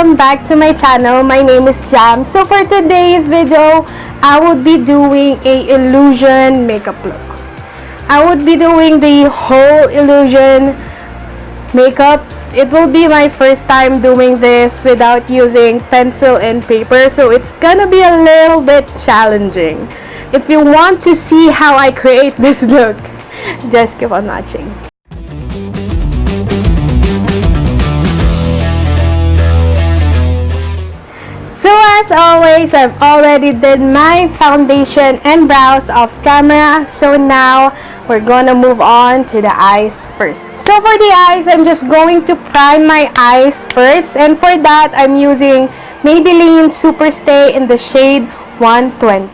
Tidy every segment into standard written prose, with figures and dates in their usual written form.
welcome back to my channel. My name is Jam. So for today's video, I would be doing a illusion makeup look. I would be doing the whole illusion makeup. It will be my first time doing this without using pencil and paper, so it's gonna be a little bit challenging. If you want to see how I create this look, just keep on watching. So as always, I've already did my foundation and brows off camera. So now we're gonna move on to the eyes first. So for the eyes, I'm just going to prime my eyes first. And for that, I'm using Maybelline Superstay in the shade 120.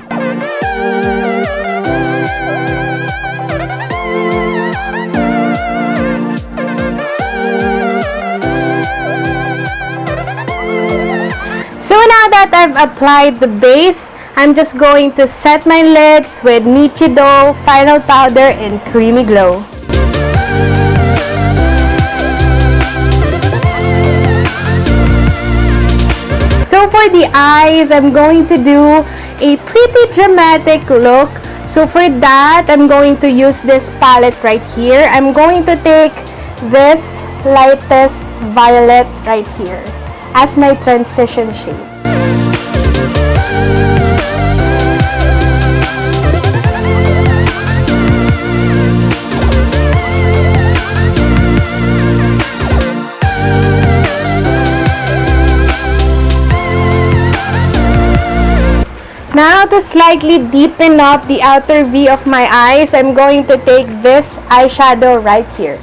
So now that I've applied the base, I'm just going to set my lids with Nichido Final Powder in Creamy Glow. So for the eyes, I'm going to do a pretty dramatic look. So for that, I'm going to use this palette right here. I'm going to take this lightest violet right here as my transition shade. Now to slightly deepen up the outer V of my eyes, I'm going to take this eyeshadow right here.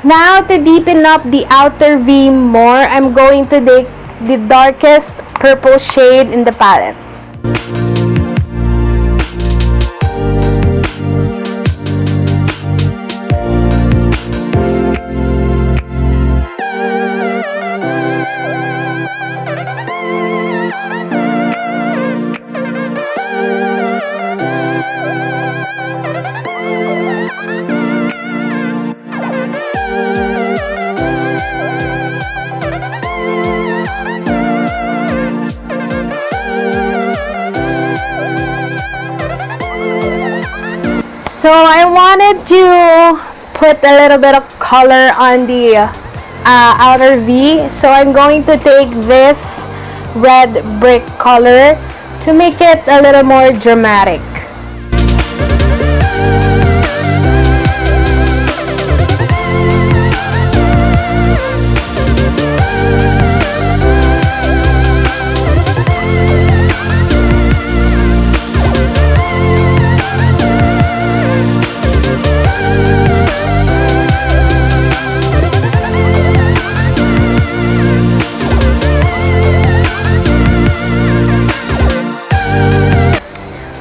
Now to deepen up the outer V more, I'm going to take the darkest purple shade in the palette. So I wanted to put a little bit of color on the outer V. So I'm going to take this red brick color to make it a little more dramatic.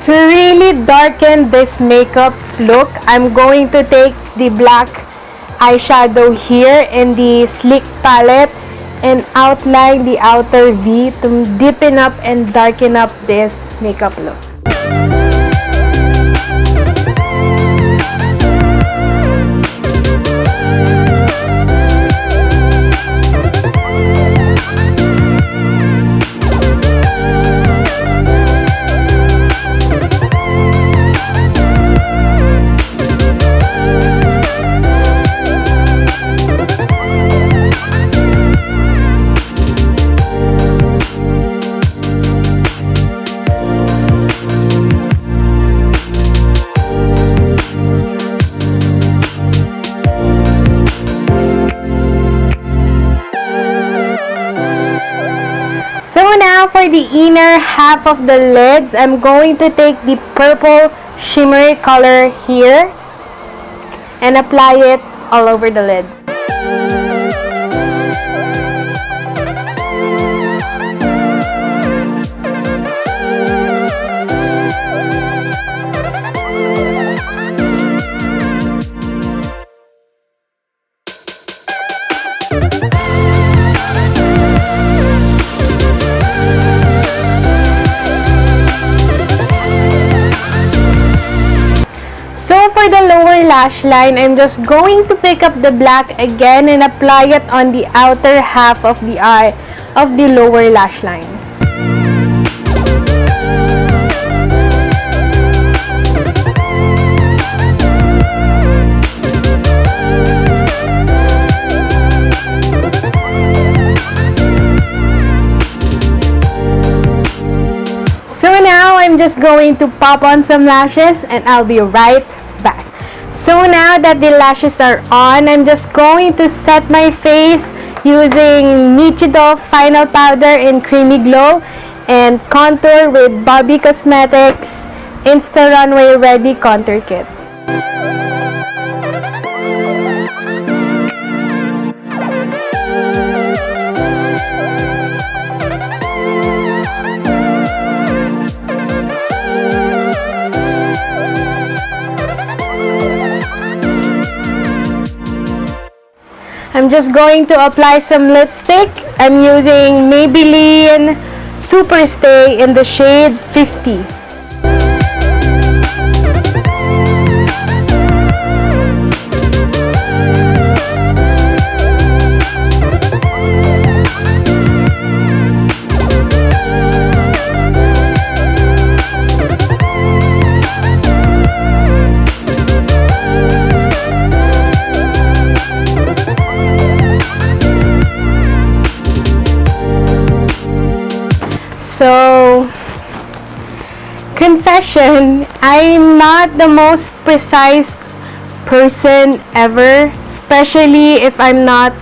To really darken this makeup look, I'm going to take the black eyeshadow here in the Sleek palette and outline the outer V to deepen up and darken up this makeup look. So now for the inner half of the lids, I'm going to take the purple shimmery color here and apply it all over the lid. lash line, I'm just going to pick up the black again and apply it on the outer half of the eye of the lower lash line. So now I'm just going to pop on some lashes and I'll be right back. So now that the lashes are on, I'm just going to set my face using Nichido Final Powder in Creamy Glow and contour with Bobby Cosmetics Insta Runway Ready Contour Kit. I'm just going to apply some lipstick. I'm using Maybelline Superstay in the shade 50. So, confession, I'm not the most precise person ever, especially if I'm not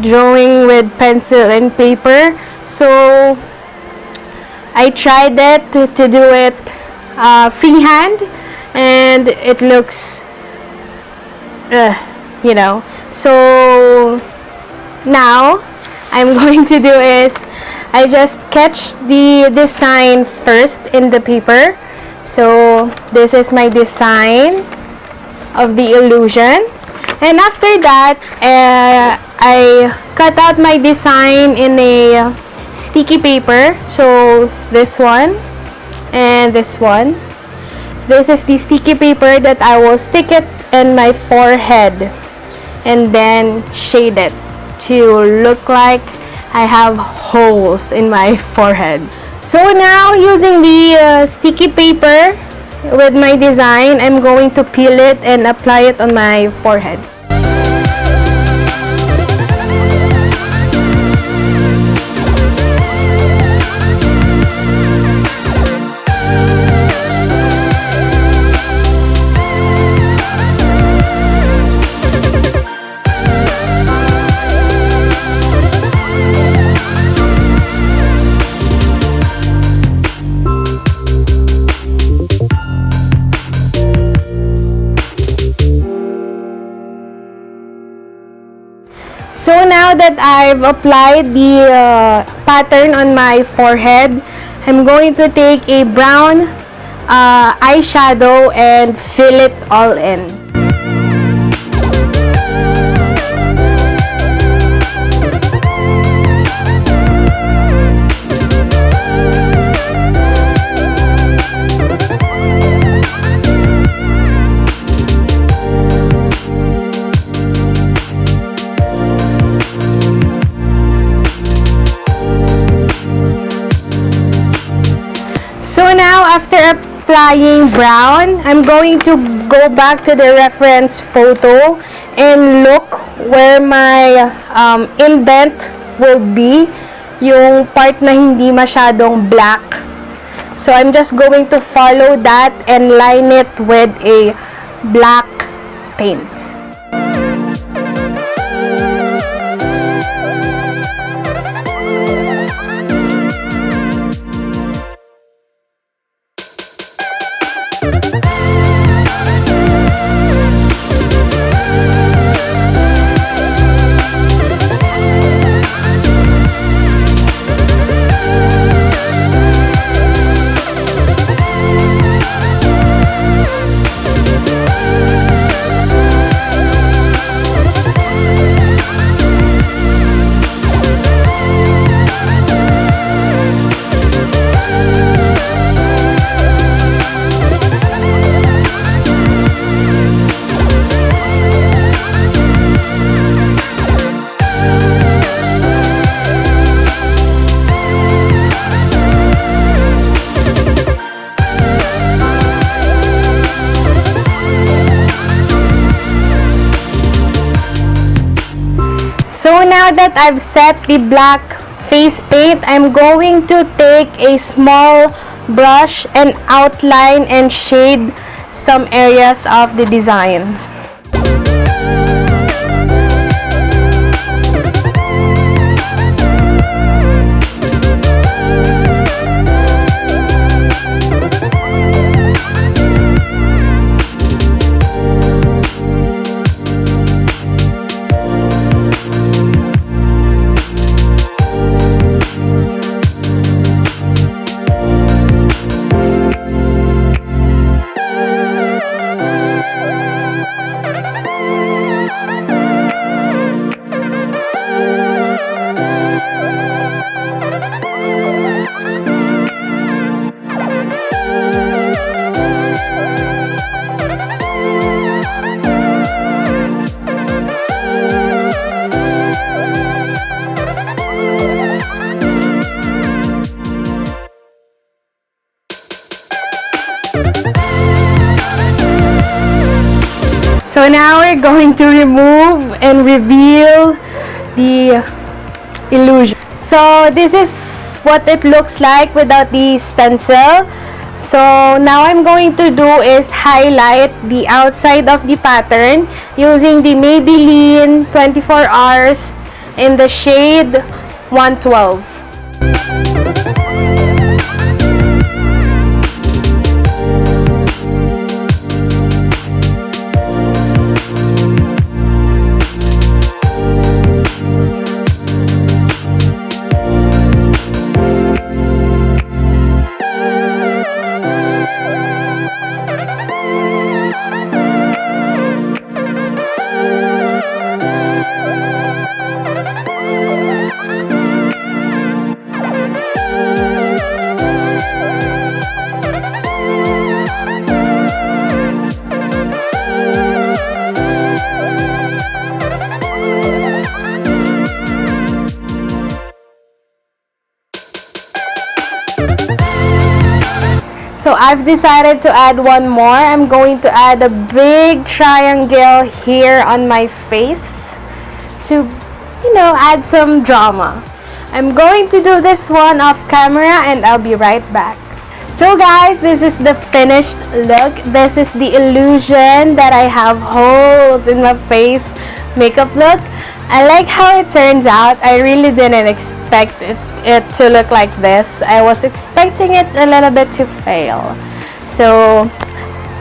drawing with pencil and paper. So, I tried it to do it freehand, and it looks, you know. So, now, I'm going to do is, I just sketched the design first in the paper. So this is my design of the illusion. And after that, I cut out my design in a sticky paper. So this one and this one. This is the sticky paper that I will stick it in my forehead and then shade it to look like I have holes in my forehead. So now, using the sticky paper with my design, I'm going to peel it and apply it on my forehead. So now that I've applied the pattern on my forehead, I'm going to take a brown eyeshadow and fill it all in. So now, after applying brown, I'm going to go back to the reference photo and look where my indent will be, yung part na hindi masyadong black. So I'm just going to follow that and line it with a black paint. now that I've set the black face paint, I'm going to take a small brush and outline and shade some areas of the design. So now we're going to remove and reveal the illusion. So this is what it looks like without the stencil. So now I'm going to do is highlight the outside of the pattern using the Maybelline 24 Hours in the shade 112. So I've decided to add one more. I'm going to add a big triangle here on my face to, add some drama. I'm going to do this one off camera and I'll be right back. So guys, this is the finished look. This is the illusion that I have holes in my face makeup look. I like how it turns out. I really didn't expect it to look like this. I was expecting it a little bit to fail. So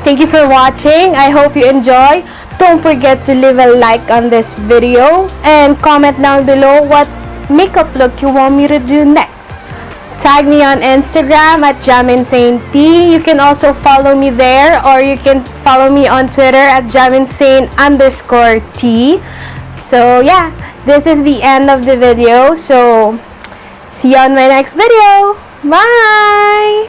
thank you for watching. I hope you enjoy. Don't forget to leave a like on this video and comment down below what makeup look you want me to do next. Tag me on Instagram at JamInsaneT. You can also follow me there, or you can follow me on Twitter at JamInsane_T. So yeah, this is the end of the video. So see you on my next video. Bye!